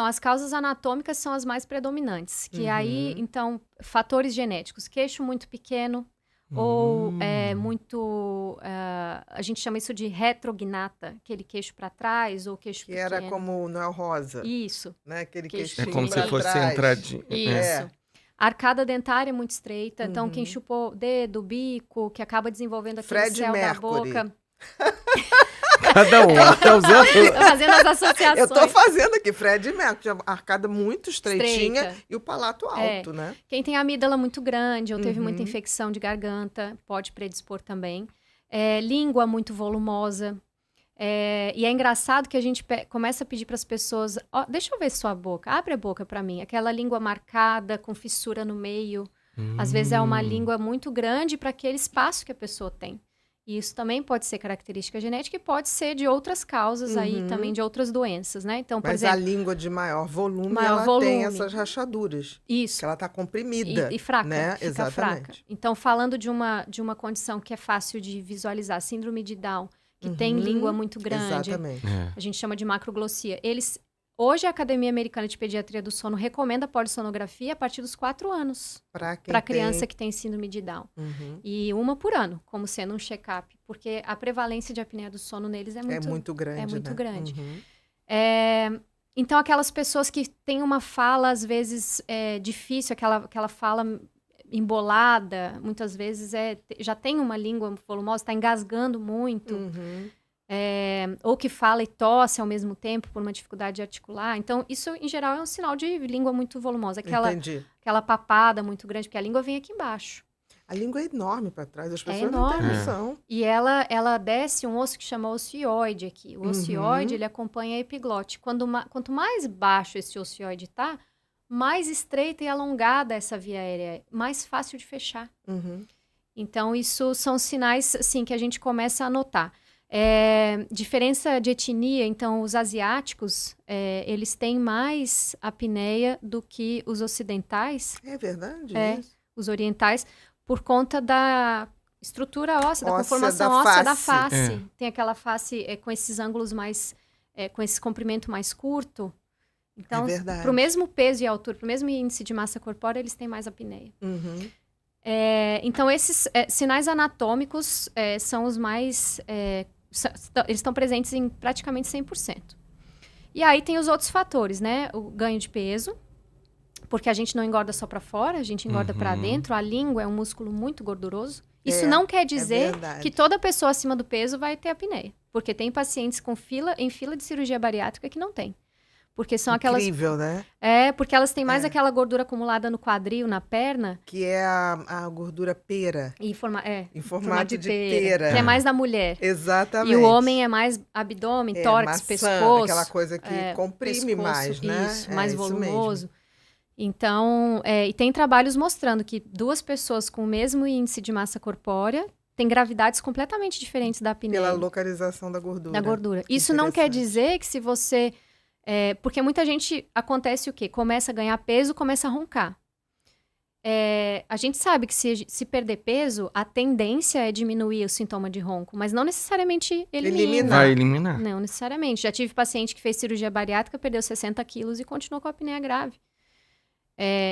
Então, as causas anatômicas são as mais predominantes, que aí, então, fatores genéticos, queixo muito pequeno, ou muito, a gente chama isso de retrognata, aquele queixo para trás, ou queixo Que pequeno. era como o Noel Rosa, Isso, né? Aquele Queixo queixinho É como se pra fosse trás. entradinho. isso. A arcada dentária é muito estreita, então quem chupou dedo, bico, que acaba desenvolvendo aquele Fred céu Mercury. da boca. Cada um, tá usando... Tá fazendo as associações. Eu tô fazendo aqui, Fred Mercury, tinha a arcada muito estreitinha Estreita. e o palato alto, né? Quem tem a amígdala muito grande ou teve muita infecção de garganta, pode predispor também. Língua muito volumosa. E é engraçado que a gente começa a pedir para as pessoas, ó, deixa eu ver sua boca, abre a boca para mim. Aquela língua marcada, com fissura no meio. Às vezes é uma língua muito grande para aquele espaço que a pessoa tem. E isso também pode ser característica genética e pode ser de outras causas aí também, de outras doenças, né? Então, por Mas exemplo... a língua de maior volume, Maior ela volume. tem essas rachaduras. Isso. Que ela tá comprimida. E fraca, né? fica Exatamente. fraca. Então, falando de uma condição que é fácil de visualizar, síndrome de Down, que tem língua muito grande, Exatamente. a gente chama de macroglossia. Hoje, a Academia Americana de Pediatria do Sono recomenda a polissonografia a partir dos 4 anos para criança que tem síndrome de Down. E uma por ano, como sendo um check-up, porque a prevalência de apneia do sono neles é muito grande. É muito né? grande. Então, aquelas pessoas que têm uma fala, às vezes, difícil, aquela fala embolada, muitas vezes já tem uma língua volumosa, está engasgando muito. Ou que fala e tosse ao mesmo tempo por uma dificuldade de articular. Então, isso, em geral, é um sinal de língua muito volumosa. Entendi. Aquela papada muito grande, porque a língua vem aqui embaixo. A língua é enorme para trás, as pessoas não têm noção. E ela desce um osso que chama ocioide aqui. O ocioide, ele acompanha a epiglote. Quanto mais baixo esse ocioide está, mais estreita e alongada essa via aérea, mais fácil de fechar. Então, isso são sinais, assim, que a gente começa a notar. Diferença de etnia, então, os asiáticos, eles têm mais apneia do que os ocidentais. É verdade isso? Os orientais, por conta da estrutura óssea, da conformação da óssea da face. face. Tem aquela face com esses ângulos mais... com esse comprimento mais curto. Então, verdade. para o mesmo peso e altura, para o mesmo índice de massa corpórea, eles têm mais apneia. Então, esses sinais anatômicos são os mais... eles estão presentes em praticamente 100%. E aí tem os outros fatores, né? O ganho de peso, porque a gente não engorda só para fora, a gente engorda para dentro. A língua é um músculo muito gorduroso. Isso não quer dizer que toda pessoa acima do peso vai ter apneia. Porque tem pacientes em fila de cirurgia bariátrica que não tem. Porque são aquelas... Incrível, né? Porque elas têm mais aquela gordura acumulada no quadril, na perna. Que é a gordura pera. Em formato de pera. Que é mais da mulher. Exatamente. E o homem é mais abdômen, tórax, maçã, pescoço. Aquela coisa que comprime mais, né? Isso, mais volumoso. Mesmo. Então, e tem trabalhos mostrando que 2 pessoas com o mesmo índice de massa corpórea têm gravidades completamente diferentes da apneia. Pela localização da gordura. Isso não quer dizer que se você... porque muita gente, acontece o quê? Começa a ganhar peso, começa a roncar. A gente sabe que se perder peso, a tendência é diminuir o sintoma de ronco, mas não necessariamente Vai eliminar. Não necessariamente. Já tive paciente que fez cirurgia bariátrica, perdeu 60 quilos e continuou com a apneia grave.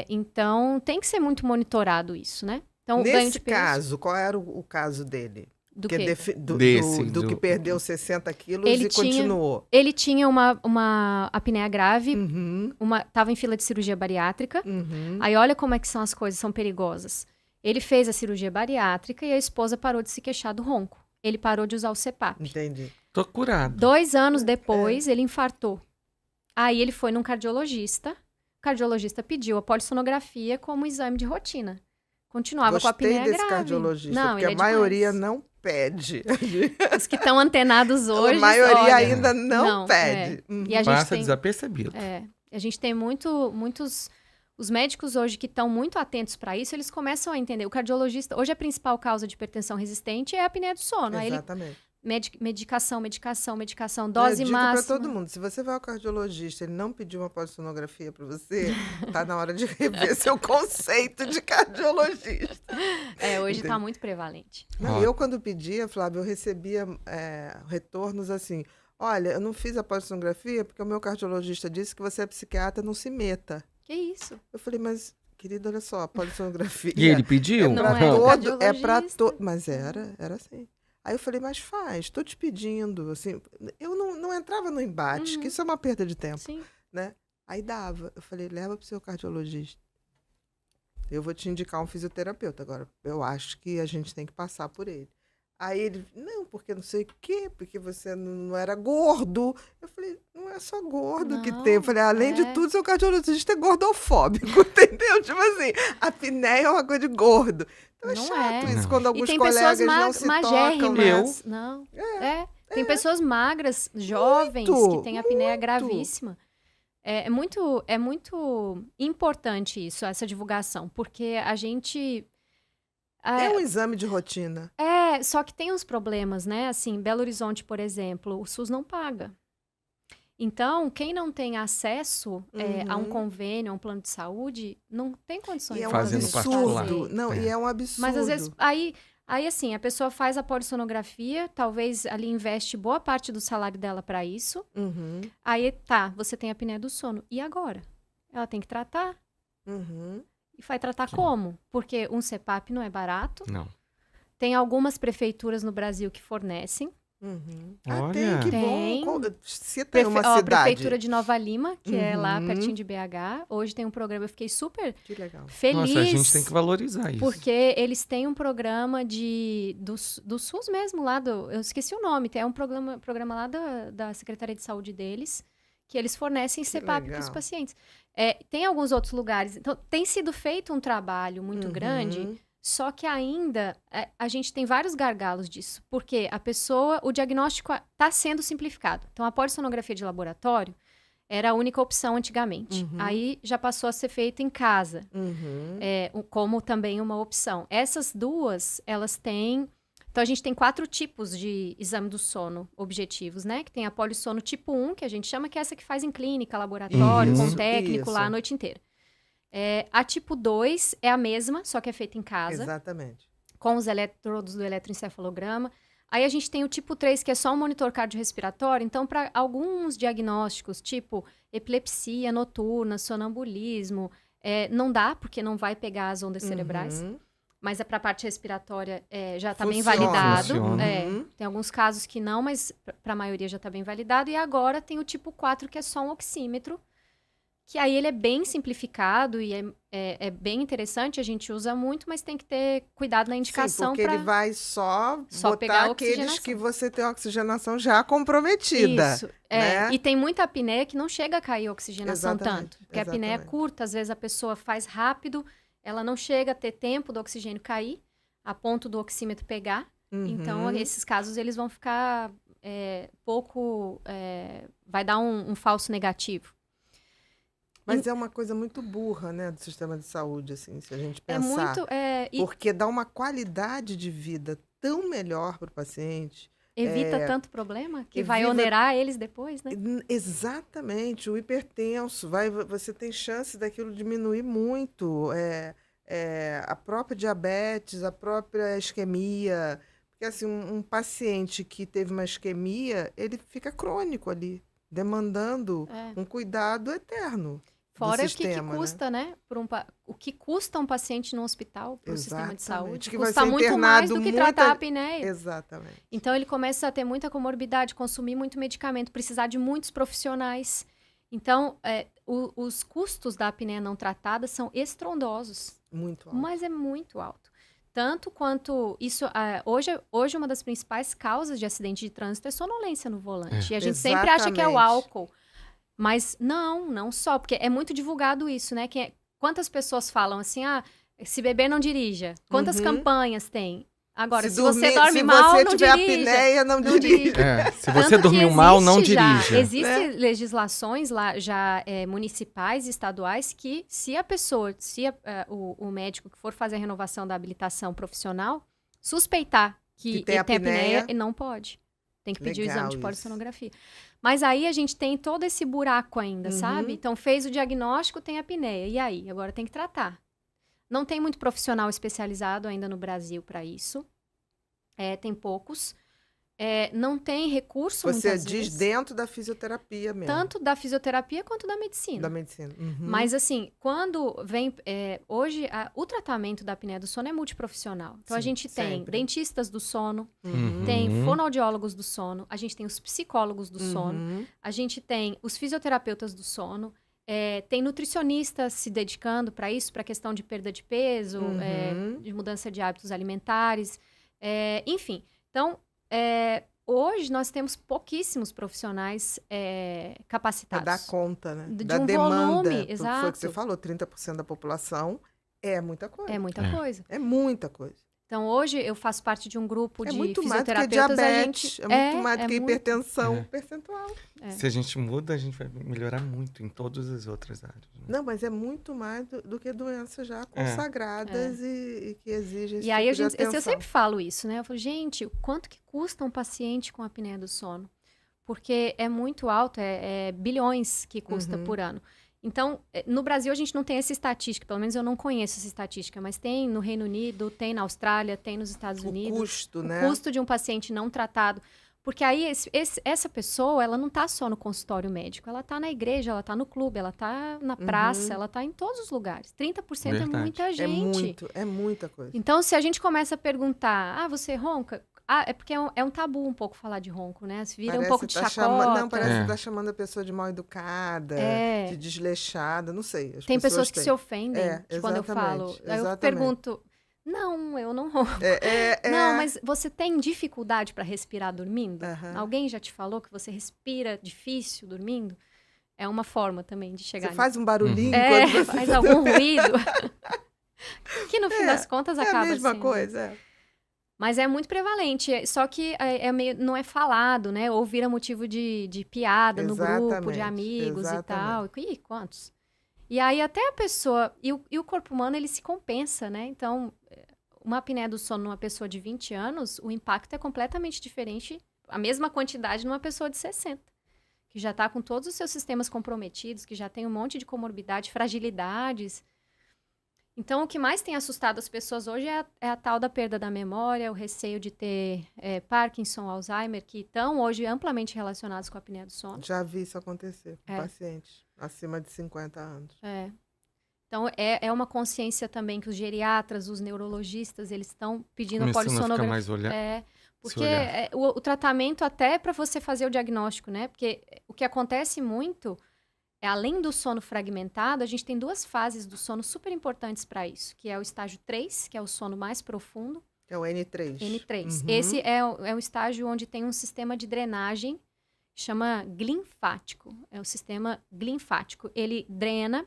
Então, tem que ser muito monitorado isso, né? Então, nesse caso, qual era o caso dele? Do quê? Do que perdeu 60 quilos e continuou. Ele tinha uma apneia grave, estava em fila de cirurgia bariátrica. Aí olha como é que são as coisas, são perigosas. Ele fez a cirurgia bariátrica e a esposa parou de se queixar do ronco. Ele parou de usar o CPAP. Entendi. Tô curado. 2 anos depois, ele infartou. Aí ele foi num cardiologista. O cardiologista pediu a polissonografia como exame de rotina. Continuava com a apneia grave. Gostei desse cardiologista, não, porque a maioria não pede. Os que estão antenados hoje... A maioria ainda não pede. E a gente passa desapercebido. A gente tem muitos... Os médicos hoje que estão muito atentos para isso, eles começam a entender. O cardiologista... Hoje a principal causa de hipertensão resistente é a apneia do sono. Exatamente. Aí medicação, dose máxima. Eu digo para todo mundo, se você vai ao cardiologista, ele não pediu uma polissonografia para você, tá na hora de rever seu conceito de cardiologista. Hoje está muito prevalente. Não, eu, quando pedia, Flávio, eu recebia retornos assim, Olha, eu não fiz a polissonografia porque o meu cardiologista disse que você é psiquiatra, não se meta. Que isso? Eu falei, mas, querido, olha só, a polissonografia... E ele pediu? Não pra é todo, é pra cardiologista. todo... Mas era assim. Aí eu falei, mas faz, tô te pedindo, assim... Eu não entrava no embate, que isso é uma perda de tempo, Sim. né? Aí dava. Eu falei, leva pro seu cardiologista. Eu vou te indicar um fisioterapeuta. Agora, eu acho que a gente tem que passar por ele. Aí ele, não, porque não sei o quê, porque você não era gordo. Eu falei, não é só gordo que Não, tem. Eu falei, além de é. tudo, seu cardiologista é gordofóbico, entendeu? Tipo assim, a apneia é uma coisa de gordo. Então é Não chato é. isso, Não. quando E alguns tem colegas pessoas não se tocam. magérrimas. Não. Tem pessoas magras, jovens, que têm apneia gravíssima. É muito importante isso, essa divulgação, porque a gente... É um exame de rotina. Só que tem uns problemas, né? Assim, Belo Horizonte, por exemplo, o SUS não paga. Então, quem não tem acesso a um convênio, a um plano de saúde, não tem condições E é de um Fazendo fazer. absurdo. Não, É. e é um absurdo. Mas às vezes, aí assim, a pessoa faz a polissonografia, talvez ali investe boa parte do salário dela para isso. Uhum, Aí, tá, você tem a apneia do sono. E agora? Ela tem que tratar. uhum. E vai tratar como? Porque um CPAP não é barato. Não. Tem algumas prefeituras no Brasil que fornecem. Uhum. Olha. Tem, que Tem. bom. Você tem uma A cidade. Prefeitura de Nova Lima, que é lá Uhum. pertinho de BH. Hoje tem um programa, eu fiquei super Que legal. feliz. Nossa, a gente tem que valorizar isso. Porque eles têm um programa do SUS mesmo, lá do... Eu esqueci o nome, tem um programa lá da Secretaria de Saúde deles, que eles fornecem Que CPAP para os legal. pacientes. Tem alguns outros lugares. Então, tem sido feito um trabalho muito grande, só que ainda a gente tem vários gargalos disso. Porque o diagnóstico está sendo simplificado. Então, a polissonografia de laboratório era a única opção antigamente. Aí já passou a ser feita em casa. Uhum. Como também uma opção. Essas duas, elas têm... Então, a gente tem 4 tipos de exame do sono objetivos, né? Que tem a polissono tipo 1, que a gente chama, que é essa que faz em clínica, laboratório, com Isso, técnico lá a isso. noite inteira. A tipo 2 é a mesma, só que é feita em casa, Exatamente. com os eletrodos do eletroencefalograma. Aí a gente tem o tipo 3, que é só um monitor cardiorrespiratório. Então, para alguns diagnósticos, tipo epilepsia noturna, sonambulismo, não dá, porque não vai pegar as ondas cerebrais. Uhum. Mas para a parte respiratória já está bem Funciona. validado. Funciona. Tem alguns casos que não, mas para a maioria já está bem validado. E agora tem o tipo 4, que é só um oxímetro, que aí ele é bem simplificado e é bem interessante, a gente usa muito, mas tem que ter cuidado na indicação. Sim, porque ele vai só pegar botar a aqueles oxigenação. que você tem a oxigenação já comprometida. Isso. né? E tem muita apneia que não chega a cair a oxigenação Exatamente, tanto. Porque a apneia é exatamente. curta, às vezes a pessoa faz rápido, ela não chega a ter tempo do oxigênio cair, a ponto do oxímetro pegar. Então, Uhum. esses casos, eles vão ficar pouco... vai dar um falso negativo. Mas é uma coisa muito burra, né, do sistema de saúde, assim, se a gente É pensar. muito... Porque dá uma qualidade de vida tão melhor para o paciente. Evita tanto problema que vai evita- onerar eles depois, né? Exatamente, o hipertenso, você tem chance daquilo diminuir muito. A própria diabetes, a própria isquemia. Porque assim, um paciente que teve uma isquemia, ele fica crônico ali, demandando um cuidado eterno. Fora do o que sistema, custa, né? O que custa um paciente no hospital para o sistema de Exatamente. saúde. Que vai Custa ser muito mais internado do que muita- tratar a apneia. Exatamente. Então, ele começa a ter muita comorbidade, consumir muito medicamento, precisar de muitos profissionais. Então, os custos da apneia não tratada são estrondosos, Muito alto. mas é muito alto. Tanto quanto isso... hoje, uma das principais causas de acidente de trânsito é sonolência no volante. E a gente sempre acha que é o Exatamente. álcool. Mas não só, porque é muito divulgado isso, né? Quantas pessoas falam assim, se beber não dirija. Quantas campanhas tem? Agora, se você dorme mal, você não tiver dirija. apneia, não dirija. Se você Tanto que dormiu mal, não existe já- dirija. Existem legislações lá, já municipais e estaduais, que se a pessoa, o médico que for fazer a renovação da habilitação profissional, suspeitar que tem ele tem apneia, apneia, ele não pode. Tem que pedir o Legal exame de isso. polissonografia. Mas aí a gente tem todo esse buraco ainda, sabe? Então, fez o diagnóstico, tem apneia. E aí? Agora tem que tratar. Não tem muito profissional especializado ainda no Brasil para isso. Tem poucos. não tem recurso Você muitas diz vezes, dentro da fisioterapia mesmo. tanto da fisioterapia quanto da medicina. Da medicina. Uhum. Mas assim, quando vem... hoje, o tratamento da apneia do sono é multiprofissional. Então, a Sim, gente tem sempre. dentistas do sono, Uhum. tem fonoaudiólogos do sono, a gente tem os psicólogos do sono, Uhum. a gente tem os fisioterapeutas do sono, tem nutricionistas se dedicando para isso, para a questão de perda de peso, Uhum. de mudança de hábitos alimentares, enfim. Então, hoje nós temos pouquíssimos profissionais Para capacitados. dar conta, né? De Da um demanda. volume, Foi o que você exato. falou, 30% da população é muita coisa. É muita coisa. É muita coisa. Então, hoje eu faço parte de um grupo É de muito mais do que fisioterapeutas. diabetes, é muito mais do que muito. hipertensão percentual. Se a gente muda, a gente vai melhorar muito em todas as outras áreas. Né? Não, mas é muito mais do que doenças já consagradas e que exigem esse E aí, tipo de atenção. eu sempre falo isso, né? Eu falo, gente, o quanto que custa um paciente com apneia do sono? Porque é muito alto, bilhões que custa por ano. Então, no Brasil a gente não tem essa estatística, pelo menos eu não conheço essa estatística, mas tem no Reino Unido, tem na Austrália, tem nos Estados Unidos. Custo, né? O custo de um paciente não tratado. Porque aí essa pessoa, ela não está só no consultório médico, ela está na igreja, ela está no clube, ela está na praça, ela está em todos os lugares. 30% Verdade. é muita gente. É muita coisa. Então, se a gente começa a perguntar, você ronca? É porque é um tabu um pouco falar de ronco, né? Se vira um pouco de chacota. Não, parece que tá chamando a pessoa de mal educada, de desleixada, não sei. Tem pessoas que se ofendem quando eu falo. Aí eu pergunto, não, eu não ronco. Não, mas você tem dificuldade para respirar dormindo? Alguém já te falou que você respira difícil dormindo? É uma forma também de chegar Você faz um barulhinho quando você... faz algum ruído. Que no fim das contas acaba a mesma sendo. coisa, Mas é muito prevalente, só que não é falado, né? Ou vira motivo de piada no grupo, de amigos e tal. Ih, quantos? E aí até a pessoa... E o corpo humano, ele se compensa, né? Então, uma apneia do sono numa pessoa de 20 anos, o impacto é completamente diferente, a mesma quantidade numa pessoa de 60. Que já está com todos os seus sistemas comprometidos, que já tem um monte de comorbidade, fragilidades... Então, o que mais tem assustado as pessoas hoje é a tal da perda da memória, o receio de ter Parkinson, Alzheimer, que estão hoje amplamente relacionados com a apneia do sono. Já vi isso acontecer com pacientes acima de 50 anos. Então, é uma consciência também que os geriatras, os neurologistas, eles estão pedindo a polissonografia. Ficar mais olhar. Porque o tratamento até é para você fazer o diagnóstico, né? Porque o que acontece muito... além do sono fragmentado, a gente tem duas fases do sono super importantes para isso, que é o estágio 3, que é o sono mais profundo. Que é o N3. N3. Esse é o estágio onde tem um sistema de drenagem, chama glinfático. É o sistema glinfático. Ele drena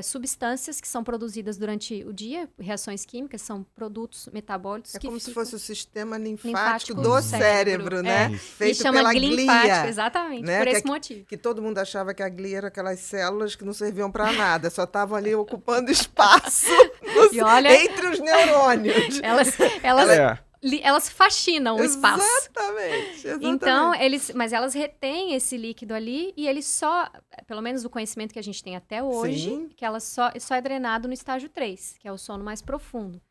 substâncias que são produzidas durante o dia, reações químicas, são produtos metabólicos. É que como se fosse o sistema linfático do cérebro, né? Feito pela glia. Exatamente, né? Por esse motivo. Que todo mundo achava que a glia era aquelas células que não serviam para nada, só estavam ali ocupando espaço entre os neurônios. Elas fascinam o espaço. Exatamente. Então, mas elas retêm esse líquido ali e ele só, pelo menos o conhecimento que a gente tem até hoje, que ela só é drenado no estágio 3, que é o sono mais profundo.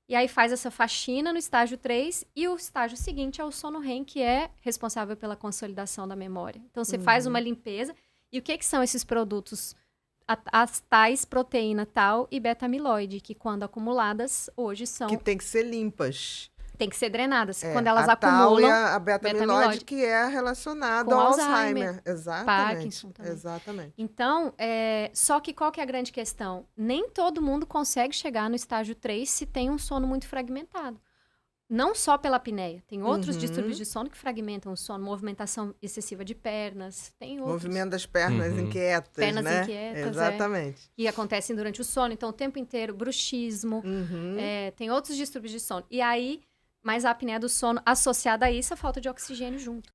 E aí faz essa faxina no estágio 3 e o estágio seguinte é o sono REM, que é responsável pela consolidação da memória. Então, você faz uma limpeza. E o que são esses produtos? As tais proteína tal e beta-amiloide, que quando acumuladas, hoje são... Que tem que ser limpas. Tem que ser drenadas. Quando elas acumulam... A beta-amiloide, que é relacionada ao Alzheimer. Exatamente. Parkinson também. Exatamente. Então, só que qual que é a grande questão? Nem todo mundo consegue chegar no estágio 3 se tem um sono muito fragmentado. Não só pela apneia. Tem outros distúrbios de sono que fragmentam o sono. Movimentação excessiva de pernas. Tem outros. Movimento das pernas inquietas, pernas né? Inquietas, exatamente. E acontecem durante o sono. Então, o tempo inteiro, bruxismo. Tem outros distúrbios de sono. E aí, mas a apneia do sono associada a isso, a falta de oxigênio junto.